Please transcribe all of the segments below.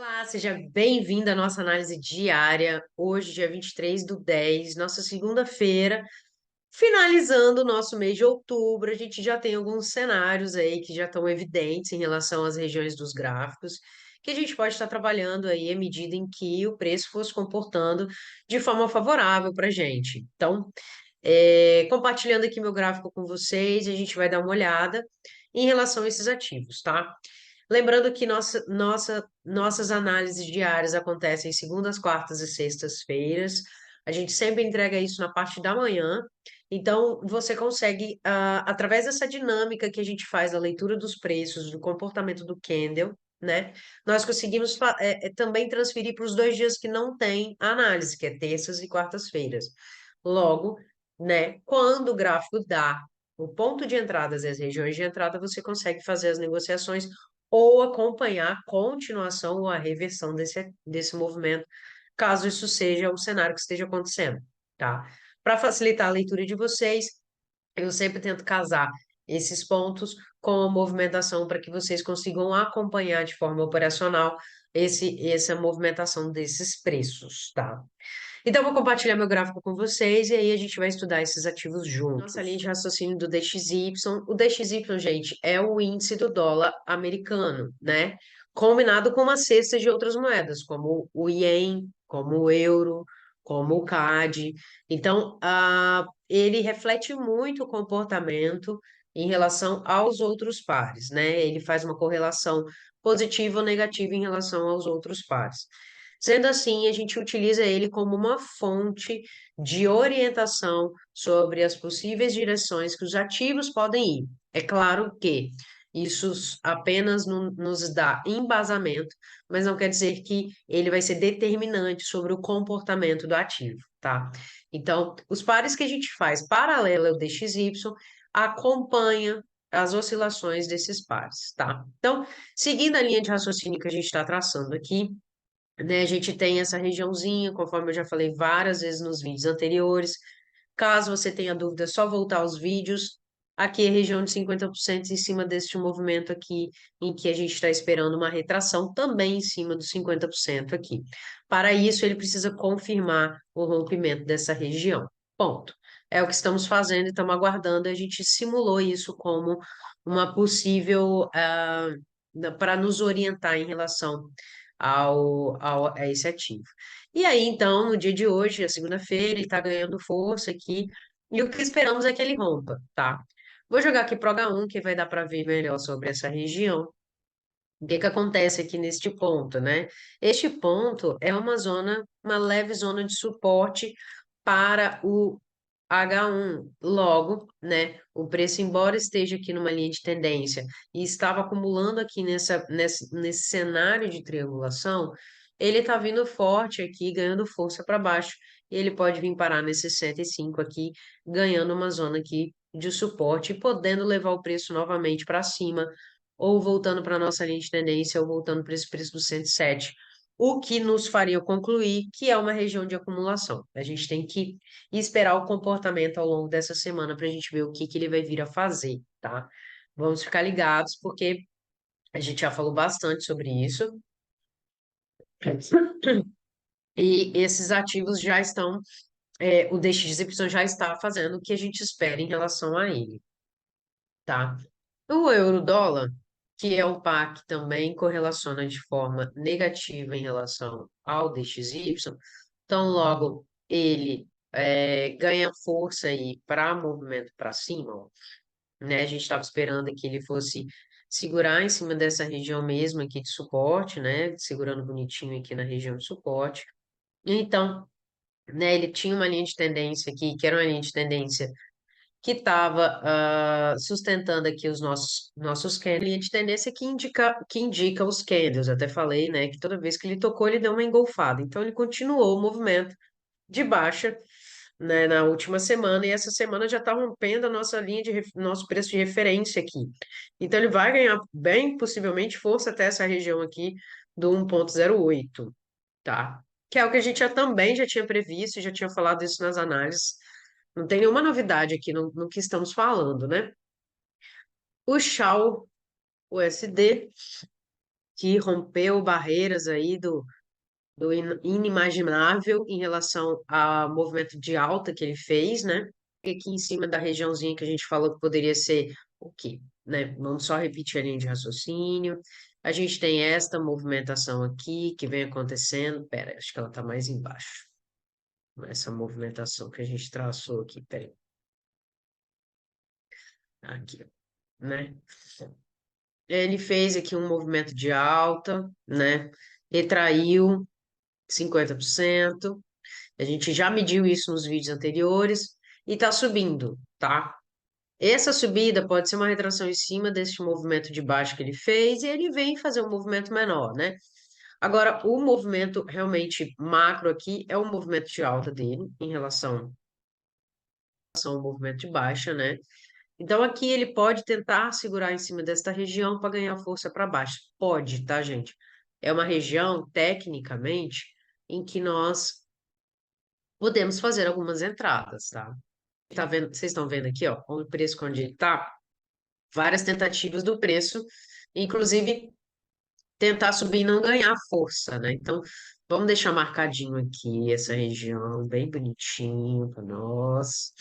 Olá, seja bem-vindo à nossa análise diária. Hoje, dia 23/10, nossa segunda-feira, finalizando o nosso mês de outubro. A gente já tem alguns cenários aí que já estão evidentes em relação às regiões dos gráficos, que a gente pode estar trabalhando aí à medida em que o preço for se comportando de forma favorável para a gente. Então, compartilhando aqui meu gráfico com vocês, a gente vai dar uma olhada em relação a esses ativos, tá? Lembrando que nossas análises diárias acontecem segundas, quartas e sextas-feiras. A gente sempre entrega isso na parte da manhã. Então, você consegue, através dessa dinâmica que a gente faz da leitura dos preços, do comportamento do candle, né? Nós conseguimos também transferir para os 2 dias que não tem análise, que é terças e quartas-feiras. Logo, né, quando o gráfico dá o ponto de entradas e as regiões de entrada, você consegue fazer as negociações ou acompanhar a continuação ou a reversão desse movimento, caso isso seja o cenário que esteja acontecendo, tá? Para facilitar a leitura de vocês, eu sempre tento casar esses pontos com a movimentação para que vocês consigam acompanhar de forma operacional essa movimentação desses preços, tá? Então, eu vou compartilhar meu gráfico com vocês e aí a gente vai estudar esses ativos juntos. Nossa linha de raciocínio do DXY. O DXY, gente, é o índice do dólar americano, né? Combinado com uma cesta de outras moedas, como o ien, como o euro, como o CAD. Então, ele reflete muito o comportamento em relação aos outros pares, né? Ele faz uma correlação positiva ou negativa em relação aos outros pares. Sendo assim, a gente utiliza ele como uma fonte de orientação sobre as possíveis direções que os ativos podem ir. É claro que isso apenas nos dá embasamento, mas não quer dizer que ele vai ser determinante sobre o comportamento do ativo, tá? Então, os pares que a gente faz paralelo ao DXY acompanha as oscilações desses pares, tá? Então, seguindo a linha de raciocínio que a gente está traçando aqui, né? A gente tem essa regiãozinha, conforme eu já falei várias vezes nos vídeos anteriores. Caso você tenha dúvida, é só voltar aos vídeos. Aqui é a região de 50% em cima deste movimento aqui, em que a gente está esperando uma retração também em cima dos 50% aqui. Para isso, ele precisa confirmar o rompimento dessa região. Ponto. É o que estamos fazendo e estamos aguardando. A gente simulou isso como uma possível, para nos orientar em relação a esse ativo. E aí, então, no dia de hoje, a segunda-feira, ele está ganhando força aqui, e o que esperamos é que ele rompa, tá? Vou jogar aqui pro H1, que vai dar para ver melhor sobre essa região. O que que acontece aqui neste ponto, né? Este ponto é uma zona, uma leve zona de suporte para o H1. Logo, né, o preço, embora esteja aqui numa linha de tendência e estava acumulando aqui nesse cenário de triangulação, ele está vindo forte aqui, ganhando força para baixo. E ele pode vir parar nesse 105 aqui, ganhando uma zona aqui de suporte e podendo levar o preço novamente para cima, ou voltando para a nossa linha de tendência, ou voltando para esse preço do 107, o que nos faria concluir que é uma região de acumulação. A gente tem que esperar o comportamento ao longo dessa semana para a gente ver o que ele vai vir a fazer, tá? Vamos ficar ligados, porque a gente já falou bastante sobre isso, e esses ativos já estão, o DXY já está fazendo o que a gente espera em relação a ele, tá? O euro-dólar, que é um par que também correlaciona de forma negativa em relação ao DXY, então logo ele ganha força aí para movimento para cima, ó, né? A gente estava esperando que ele fosse segurar em cima dessa região mesmo aqui de suporte, né? Segurando bonitinho aqui na região de suporte. Então, né, ele tinha uma linha de tendência aqui, que era uma linha de tendência que estava sustentando aqui os nossos candles, linha de tendência que indica os candles. Eu até falei, né, que toda vez que ele tocou, ele deu uma engolfada. Então, ele continuou o movimento de baixa, né, na última semana, e essa semana já está rompendo a nossa nosso preço de referência aqui. Então, ele vai ganhar bem possivelmente força até essa região aqui do 1,08, tá? Que é o que a gente também já tinha previsto, já tinha falado isso nas análises. Não tem nenhuma novidade aqui no que estamos falando, né? O Shao USD, que rompeu barreiras aí do inimaginável em relação ao movimento de alta que ele fez, né? E aqui em cima da regiãozinha que a gente falou que poderia ser o quê? Né? Vamos só repetir a linha de raciocínio. A gente tem esta movimentação aqui que vem acontecendo. Pera, acho que ela está mais embaixo. Essa movimentação que a gente traçou aqui, peraí. Aqui, né? Ele fez aqui um movimento de alta, né? Retraiu 50%. A gente já mediu isso nos vídeos anteriores e está subindo, tá? Essa subida pode ser uma retração em cima desse movimento de baixo que ele fez e ele vem fazer um movimento menor, né? Agora, o movimento realmente macro aqui é o movimento de alta dele em relação ao movimento de baixa, né? Então, aqui ele pode tentar segurar em cima desta região para ganhar força para baixo. Pode, tá, gente? É uma região, tecnicamente, em que nós podemos fazer algumas entradas, tá? Tá vendo, vocês estão vendo aqui, ó, o preço onde ele tá, várias tentativas do preço, inclusive tentar subir e não ganhar força, né? Então, vamos deixar marcadinho aqui essa região, bem bonitinho para nós.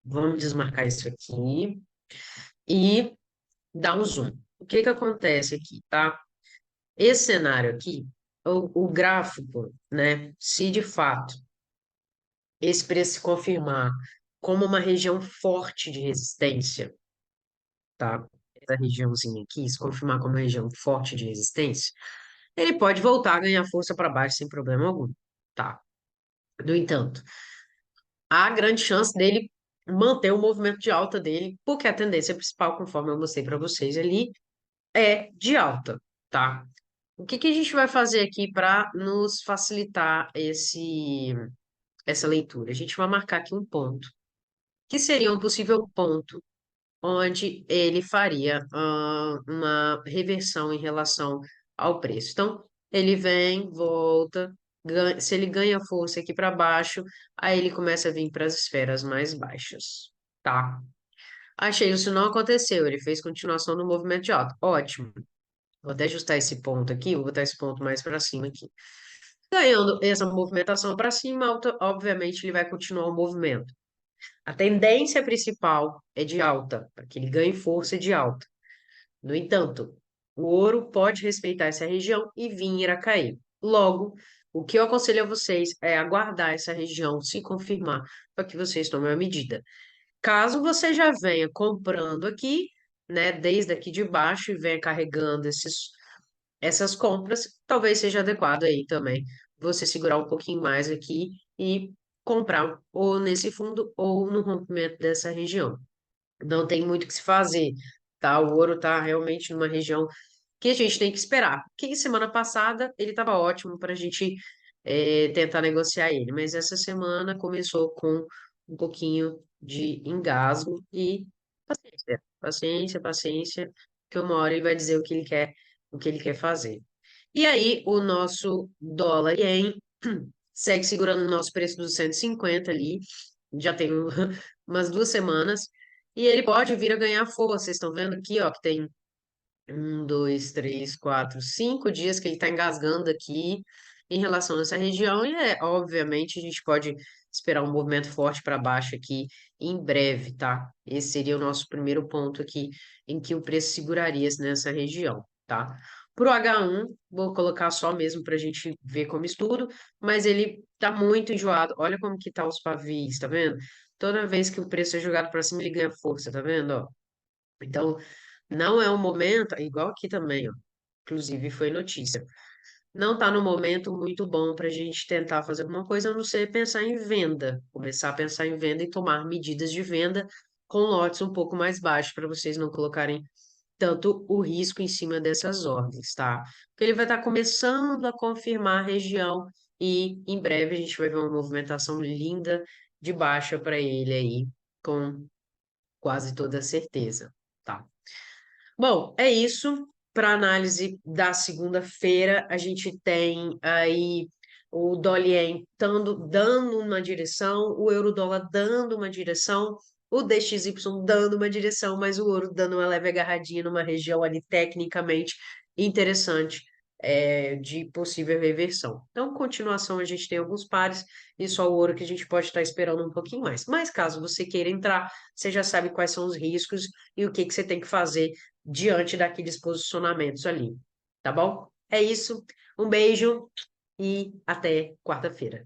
Vamos desmarcar isso aqui e dar um zoom. O que que acontece aqui, tá? Esse cenário aqui, o gráfico, né? Se de fato esse preço se confirmar como uma região forte de resistência, tá? Essa regiãozinha aqui, se confirmar como uma região forte de resistência, ele pode voltar a ganhar força para baixo sem problema algum, tá? No entanto, há grande chance dele manter o movimento de alta dele, porque a tendência principal, conforme eu mostrei para vocês ali, é de alta, tá? O que que a gente vai fazer aqui para nos facilitar essa leitura? A gente vai marcar aqui um ponto, que seria um possível ponto onde ele faria uma reversão em relação ao preço. Então, ele vem, volta, se ele ganha força aqui para baixo, aí ele começa a vir para as esferas mais baixas, tá? Achei isso não aconteceu, ele fez continuação do movimento de alta. Ótimo. Vou até ajustar esse ponto aqui, vou botar esse ponto mais para cima aqui. Ganhando essa movimentação para cima, obviamente ele vai continuar o movimento. A tendência principal é de alta, para que ele ganhe força de alta. No entanto, o ouro pode respeitar essa região e vir a cair. Logo, o que eu aconselho a vocês é aguardar essa região se confirmar para que vocês tomem a medida. Caso você já venha comprando aqui, né, desde aqui de baixo e venha carregando essas compras, talvez seja adequado aí também você segurar um pouquinho mais aqui e comprar ou nesse fundo ou no rompimento dessa região. Não tem muito o que se fazer, tá? O ouro tá realmente numa região que a gente tem que esperar. Que semana passada ele estava ótimo para a gente tentar negociar ele, mas essa semana começou com um pouquinho de engasgo e paciência, paciência, paciência, que uma hora ele vai dizer o que ele quer fazer. E aí, o nosso dólar ien segue segurando o nosso preço dos 150 ali, já tem umas 2 semanas, e ele pode vir a ganhar força. Vocês estão vendo aqui, ó, que tem 5 dias que ele está engasgando aqui em relação a essa região, e obviamente a gente pode esperar um movimento forte para baixo aqui em breve, tá? Esse seria o nosso primeiro ponto aqui, em que o preço seguraria nessa região, tá? Para o H1, vou colocar só mesmo para a gente ver como estudo, mas ele tá muito enjoado. Olha como que tá os pavis, tá vendo? Toda vez que o preço é jogado para cima, ele ganha força, tá vendo? Ó? Então, não é um momento, igual aqui também, ó. Inclusive foi notícia. Não está no momento muito bom para a gente tentar fazer alguma coisa, a não ser pensar em venda, começar a pensar em venda e tomar medidas de venda com lotes um pouco mais baixos para vocês não colocarem tanto o risco em cima dessas ordens, tá? Porque ele vai estar começando a confirmar a região e em breve a gente vai ver uma movimentação linda de baixa para ele aí, com quase toda certeza, tá? Bom, é isso. Para análise da segunda-feira, a gente tem aí o Dólar dando uma direção, o euro-dólar dando uma direção. o DXY dando uma direção, mas o ouro dando uma leve agarradinha numa região ali tecnicamente interessante, de possível reversão. Então, continuação, a gente tem alguns pares e só o ouro que a gente pode estar esperando um pouquinho mais. Mas caso você queira entrar, você já sabe quais são os riscos e o que que você tem que fazer diante daqueles posicionamentos ali, tá bom? É isso. Um beijo e até quarta-feira.